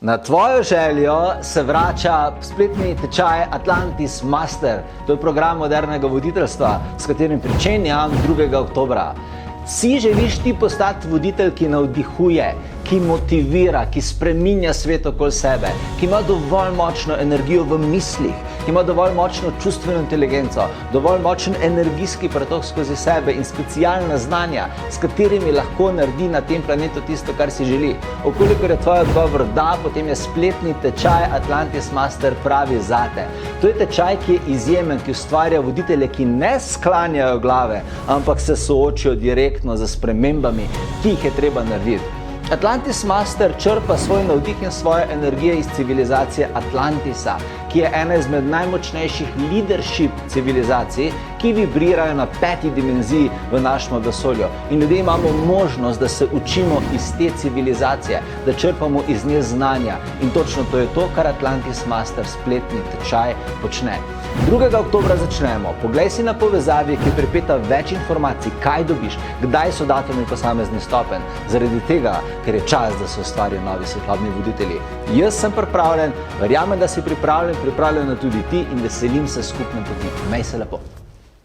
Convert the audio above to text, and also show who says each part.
Speaker 1: Na tvojo željo se vrača spletni tečaj Atlantis Master. To je program modernega voditeljstva, s katerim pričenjam 2. oktobra. Si želiš ti postati voditelj, ki navdihuje, ki motivira, ki spreminja svet okoli sebe, ki ima dovolj močno energijo v mislih, ki ima dovolj močno čustveno inteligenco, dovolj močen energijski pretok skozi sebe in specialna znanja, s katerimi lahko naredi na tem planetu tisto, kar si želi. Okolikor je tvoj odgovor da, potem je spletni tečaj Atlantis Master pravi zate. To je tečaj, ki je izjemen, ki ustvarja voditelje, ki ne sklanjajo glave, ampak se soočijo direktno z spremembami, ki jih je treba narediti. Atlantis Master črpa svoj navdih in svoje energije iz civilizacije Atlantisa, ki je ena izmed najmočnejših leadership civilizacij, ki vibrirajo na 5. dimenziji v našem vesolju. In ljudje imamo možnost, da se učimo iz te civilizacije, da črpamo iz nje znanja. In točno to je to, kar Atlantis Master spletni tečaj počne. 2. oktobra začnemo. Poglej si na povezavi, ki pripeta več informacij, kaj dobiš, kdaj so datumi posamezni stopenj. Zaradi tega, ker je čas, da se ustvarijo novi svetlobni voditelji. Jaz sem pripravljen, verjamem, da si pripravljena tudi ti in veselim se skupne poti. Imej se lepo.